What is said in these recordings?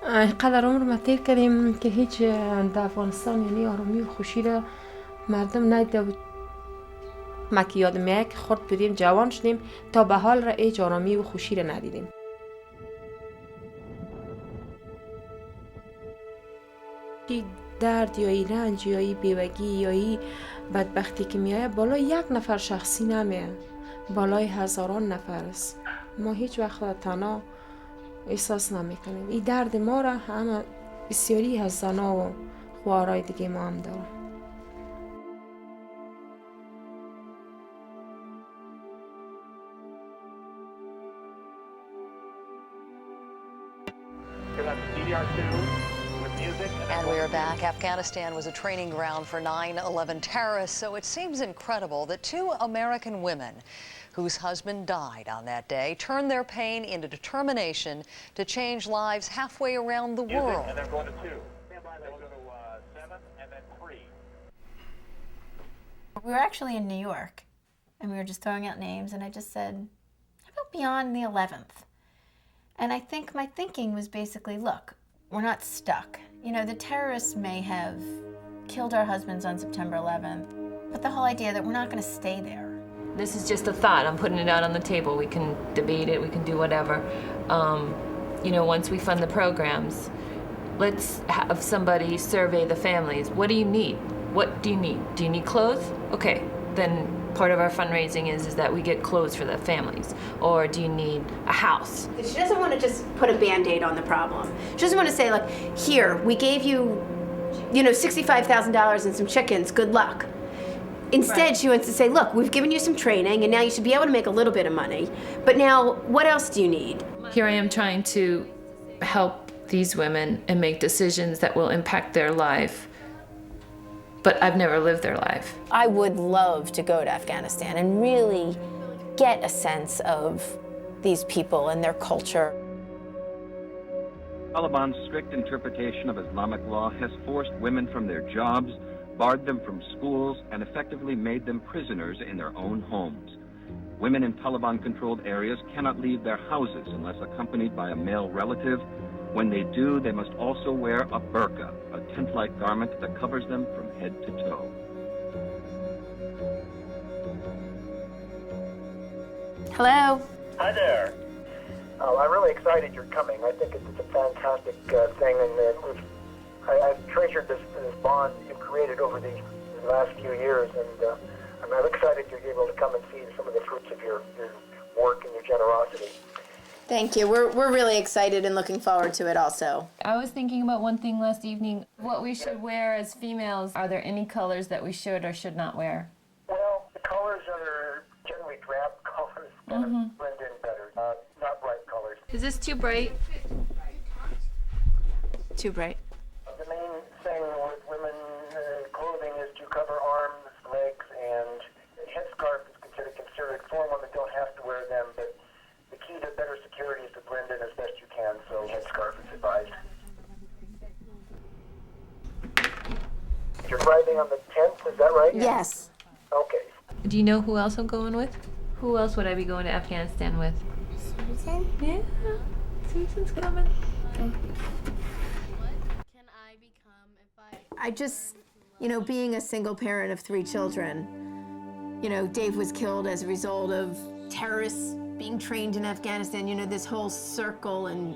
اینقدر عمر ما تیر کردیم که هیچ در افغانستان یعنی آرامی و خوشی را مردم ندیده بود. ما که یادم میاد که خرد بودیم جوان شدیم تا به حال را هیچ آرامی و خوشی را ندیدیم. درد یا ای رنج یا ای بیوگی یا ای بدبختی که میایه بالای یک نفر شخصی نمیه، بالای هزاران نفر است. ما هیچ وقت تنها احساس نمیکنیم. این درد ما را همه بسیاری از زنا و خواهرای دیگه ما هم دارن. And we are back. Afghanistan was a training ground for 9/11 terrorists, so it seems incredible that two American women whose husband died on that day turned their pain into determination to change lives halfway around the world. And they're going to 2. Stand by, they'll go to 7 and then 3. We were actually in New York, and we were just throwing out names, and I just said, how about beyond the 11th? And I think my thinking was basically, look, we're not stuck. You know, the terrorists may have killed our husbands on September 11th, but the whole idea that we're not going to stay there. This is just a thought. I'm putting it out on the table. We can debate it. We can do whatever. You know, once we fund the programs, let's have somebody survey the families. What do you need? What do you need? Do you need clothes? Okay, then part of our fundraising is that we get clothes for the families. Or do you need a house? She doesn't want to just put a Band-Aid on the problem. She doesn't want to say, like, here, we gave you, you know, $65,000 and some chickens, good luck. Instead, she wants to say, look, we've given you some training, and now you should be able to make a little bit of money. But now, what else do you need? Here I am trying to help these women and make decisions that will impact their life. But I've never lived their life. I would love to go to Afghanistan and really get a sense of these people and their culture. Taliban's strict interpretation of Islamic law has forced women from their jobs, barred them from schools, and effectively made them prisoners in their own homes. Women in Taliban-controlled areas cannot leave their houses unless accompanied by a male relative. When they do, they must also wear a burqa, a tent-like garment that covers them from head to toe. Hello? Hi there. I'm really excited you're coming. I think it's a fantastic thing, and I've treasured this bond you've created over the last few years, and I'm excited you're able to come and see some of the fruits of your work and your generosity. Thank you. We're really excited and looking forward to it also. I was thinking about one thing last evening, what we should wear as females. Are there any colors that we should or should not wear? Well, the colors are generally drab colors, kind of blend in better, not bright colors. Is this too bright? Too bright. The main thing with women clothing is to cover arms, legs, and a headscarf is considered for women don't have to wear them, but the key to better security is to blend in as best you can, so headscarf is advised. You're driving on the 10th, is that right? Yes. Okay. Do you know who else I'm going with? Who else would I be going to Afghanistan with? Susan? Yeah, Susan's coming. I just, you know, being a single parent of 3 children, you know, Dave was killed as a result of terrorists being trained in Afghanistan, you know, this whole circle, and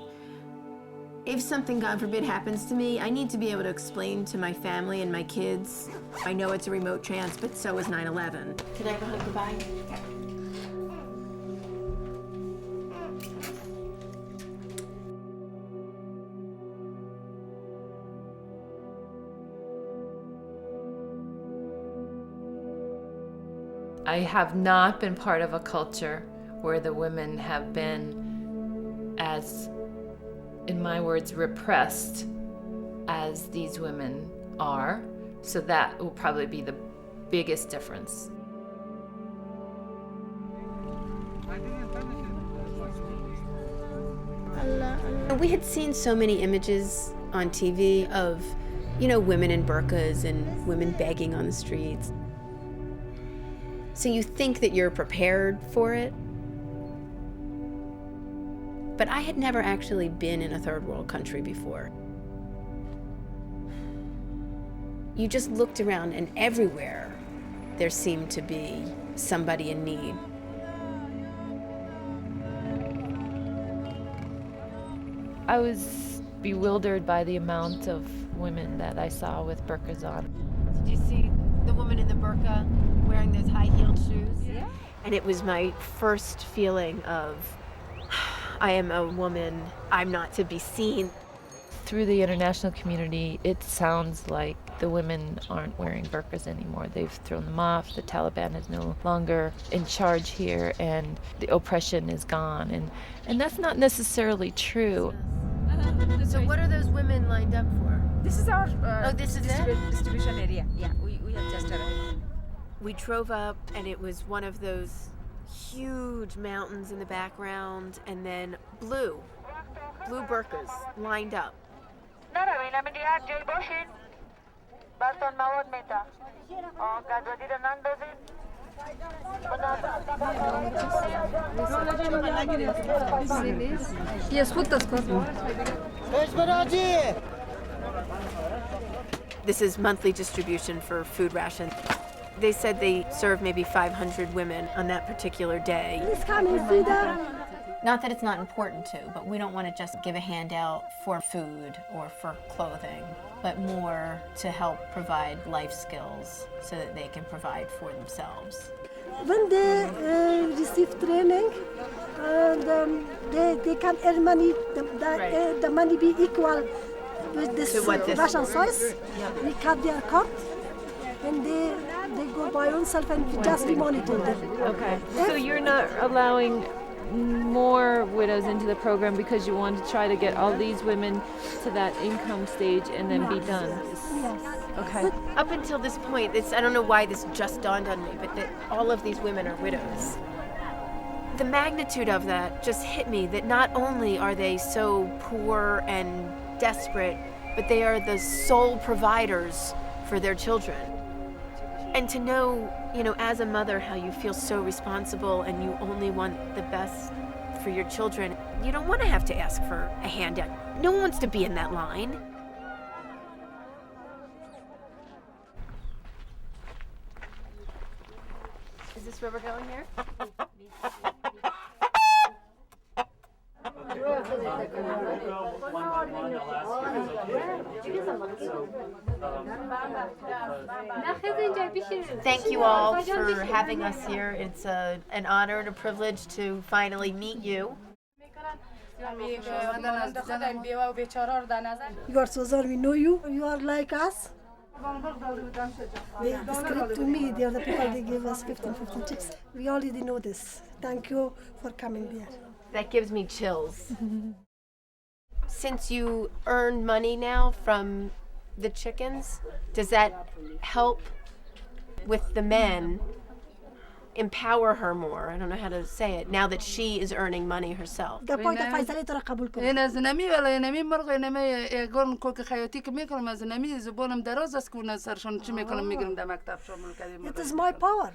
if something, God forbid, happens to me, I need to be able to explain to my family and my kids. I know it's a remote chance, but so is 9/11. Can I go hug goodbye? I have not been part of a culture where the women have been, as, in my words, repressed as these women are. So that will probably be the biggest difference. We had seen so many images on TV of, you know, women in burqas and women begging on the streets. So you think that you're prepared for it, But I had never actually been in a third world country before. You just looked around and everywhere there seemed to be somebody in need. I was bewildered by the amount of women that I saw with burqas on. Did you see the woman in the burqa wearing those high-heeled shoes? Yeah. And it was my first feeling of, I am a woman, I'm not to be seen. Through the international community, it sounds like the women aren't wearing burqas anymore. They've thrown them off, the Taliban is no longer in charge here, and the oppression is gone. And that's not necessarily true. So what are those women lined up for? This is our this is distribution area. Yeah, we have just arrived. We drove up and it was one of those huge mountains in the background, and then blue burqas lined up. This is monthly distribution for food rations. They said they serve maybe 500 women on that particular day. Not that it's not important to, but we don't want to just give a handout for food or for clothing, but more to help provide life skills so that they can provide for themselves. When they receive training, they can earn money, the money be equal with this Russian source. Yep. We cut their cut, and they go by themselves and just monitor them. Okay. So you're not allowing more widows into the program because you want to try to get all these women to that income stage and then be done? Yes. Okay. Up until this point, I don't know why this just dawned on me, but that all of these women are widows. The magnitude of that just hit me, that not only are they so poor and desperate, but they are the sole providers for their children. And to know, as a mother, how you feel so responsible and you only want the best for your children, you don't want to have to ask for a handout. No one wants to be in that line. Is this where we're going here? Thank you all for having us here. It's an honor and a privilege to finally meet you. You are so sorry, we know you. You are like us. They described to me, they are the people, they give us 15 tips. We already know this. Thank you for coming there. That gives me chills. Since you earn money now from the chickens, does that help with the men empower her more? I don't know how to say it, now that she is earning money herself. It is my power.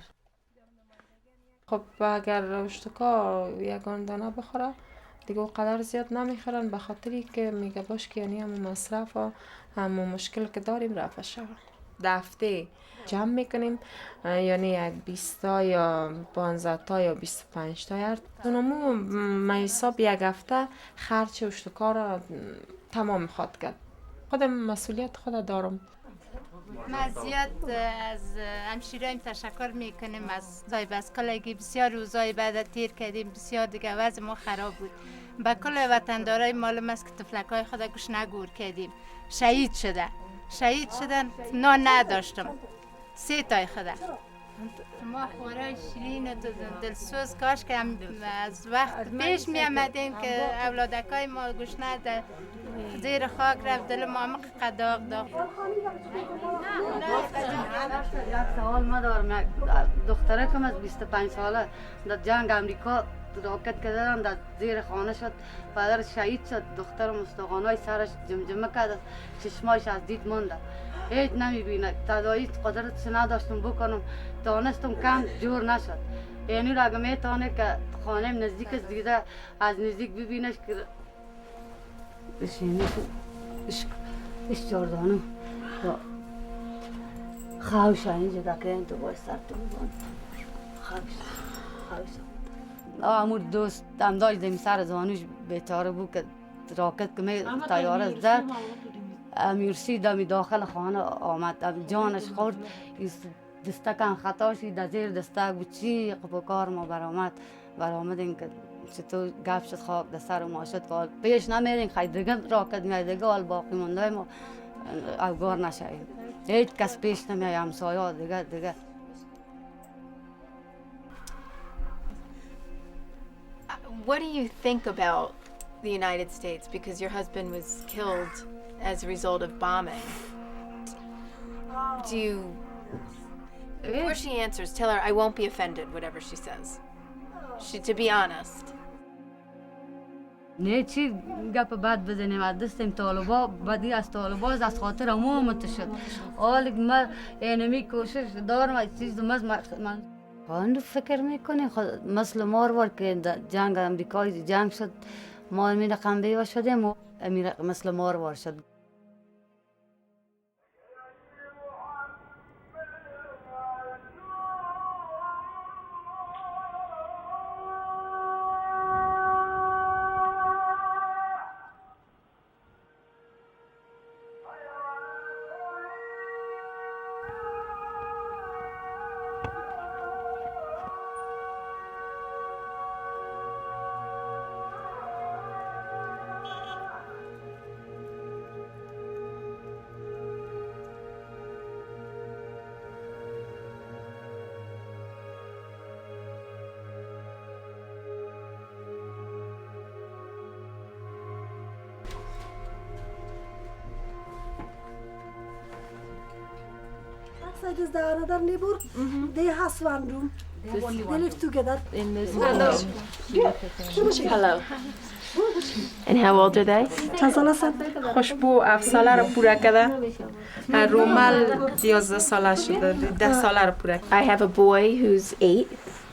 خب اگر اشتکا یگان دانه بخوره دیگه اونقدر زیاد نمیخورن، به خاطری که میگه باش که یعنی همون مصرف و همون مشکل که داریم رفع شود. دفته جمع میکنیم، یعنی یک 20 تا یا 15 تا یا 25 تا هر اونمو من حساب یک هفته خرچ اشتکا را تمام خواد کرد. خودم مسئولیت خود دارم. ما زیاد از همشیرایم تشکر میکنیم از زایبه کلگی. بسیار روزای بعد تیر کردیم، بسیار دیگه وضع ما خراب بود. با کل وطندارای معلوم است که تفلکای خود گوش نگور کردیم. شهید شدن نان نداشتم 3 تای خود. ما خوره شیرین و دلسوز کاش که از وقت پیش می آمدیم که اولادکای ما گوش نده زیر خاک رفت، دل ما عمق قداغ داغ. یک سوال ما دارم. دختره کم از 25 ساله در جنگ امریکا راکت کردن، در زیر خانه شد، پدرش شهید شد، دختر مستقانای سرش جمجمه کرد، چشمایش از دید مونده، هیچ نمیبینه. تداعی قدرتش نداشتم بکنم، دانستم کم جور نشد. یعنی را اگه میتونه که خانه نزدیکش دیده از نزدیک ببینش که بشینی اش جاردانو خوش اینجا دکه این تو باید سر تو ببان خوش امور دوست هم داشت دیم سر زانوش بیچاره بود که راکت که می تیاره زد امیرسی دمی داخل خانه آمد جانش خورد دستکم خطا شد در زیر دستک بود چی قبل کار ما برآمدیم که چطور گپ شد خواب در سر ما شد که پیش نمیرین خیلی دیگه راکت میاد دیگه حال باقی مونده ما افگار نشویم هیچ کس پیش نمیاد همسایه دیگه What do you think about the United States? Because your husband was killed as a result of bombing. Do you... Before she answers, tell her I won't be offended, whatever she says. To be honest. نه چی گپ بد بزنیم از دستیم طالبا بدی از طالبا از خاطر عمومت شد حالی که من اینمی کوشش دارم از چیز من خواهند فکر میکنی مثل ماروار که جنگ امریکایی جنگ شد ما امی رقم بیوه شدیم و امی مثل ماروار شد Is the another neighbor? They has one room. They live together. In this Hello. And how old are they? چند سال هستن؟ خوشبو 7 ساله رو پوره کرده. رومل 11 ساله شده. 10 ساله رو پوره کرده. I have a boy who's 8,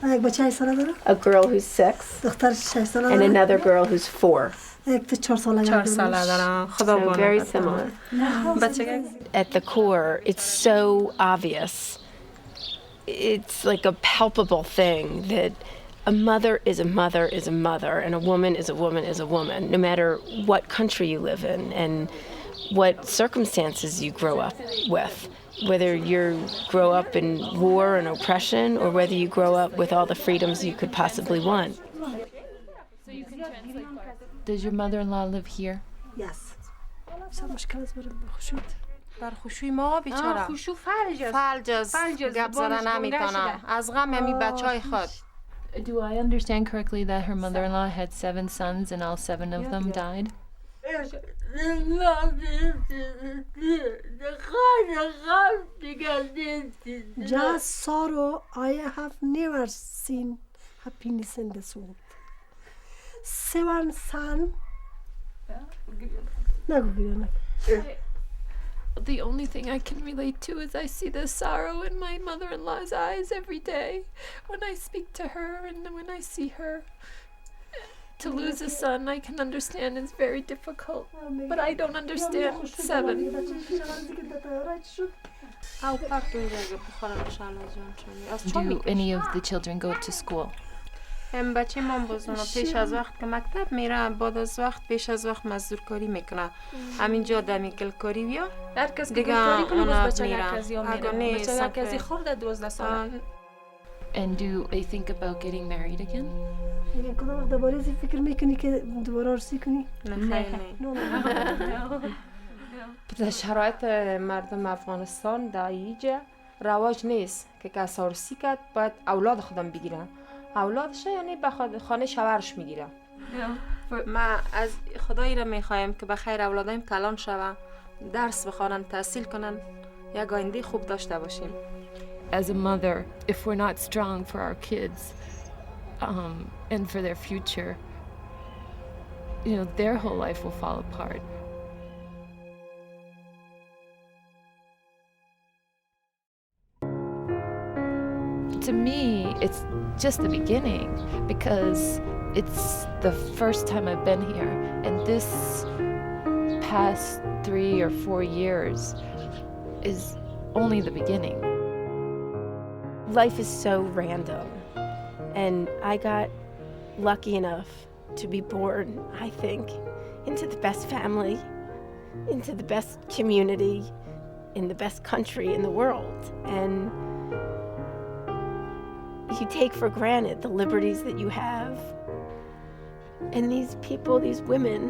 یک بچه 8 ساله داره. a girl who's 6, دختر 6 ساله and داره. another girl who's 4. یک تا 4 ساله 4 ساله دارم. خدا So بانه. very similar. بچه At the core, it's so obvious. It's like a palpable thing that a mother is a mother is a mother, and a woman is a woman is a woman, no matter what country you live in and what circumstances you grow up with. Whether you grow up in war and oppression, or whether you grow up with all the freedoms you could possibly want. Does your mother-in-law live here? Yes. چه مشکل است برای خشوع؟ بر خشوع ما بیچاره. خوشو فلج فلج گپ زدن نمیتونه. از غم همی بچهای خود. Do I understand correctly that her mother-in-law had 7 sons and all 7 of them died? Just sorrow I have never seen happiness in this world. 7 sons. نگو The only thing I can relate to is I see the sorrow in my mother-in-law's eyes every day when I speak to her and when I see her. To lose a son, I can understand is very difficult, but I don't understand 7. Do any of the children go to school? بچه من بزنه پیش از وقت که مکتب میره بعد از وقت پیش از وقت مزدورکاری میکنه همینجا دمی گلکاری بیا هر کس که دیگه گلکاری کنه اونا باز بچه میره. مرکزی ها اگه میره نه بچه مرکزی خورده 12 ساله And do they think about getting married again? میگن کدام وقت دوباره ازی فکر میکنی که دوباره عروسی کنی؟ نه خیلی در شرایط مردم افغانستان در اینجا رواج نیست که کس عروسی کرد باید اولاد خودم بگیرن اولادش یعنی به خانه شوهرش میگیره ما از خدایی را میخوایم که بخیر اولادایم کلان شوه درس بخوانن تحصیل کنن یک آینده خوب داشته باشیم. As a mother, if we're not strong for our kids and for their future, you know, their whole life will fall apart. to me, it's just the beginning, because it's the first time I've been here, and this past 3 or 4 years is only the beginning. Life is so random, and I got lucky enough to be born, I think, into the best family, into the best community, in the best country in the world. And you take for granted the liberties that you have. And these people, these women,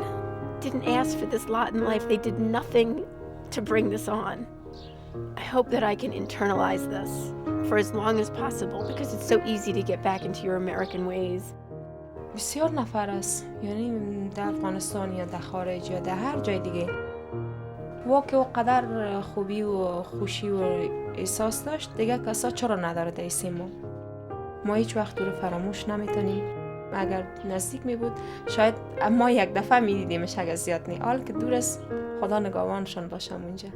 didn't ask for this lot in life. They did nothing to bring this on. I hope that I can internalize this for as long as possible, because it's so easy to get back into your American ways. بسیار نفر است، یعنی در افغانستان یا در خارج یا در هر جای دیگه واقع و قدر خوبی و خوشی و احساس داشت، دیگه کسا چرا نداره در سیما. ما هیچ وقت رو فراموش نمیتونیم. اگر نزدیک می بود شاید ما یک دفعه می دیدیمش، اگر زیاد نی. حال که دور است، خدا نگاهبانشان باشم اونجا.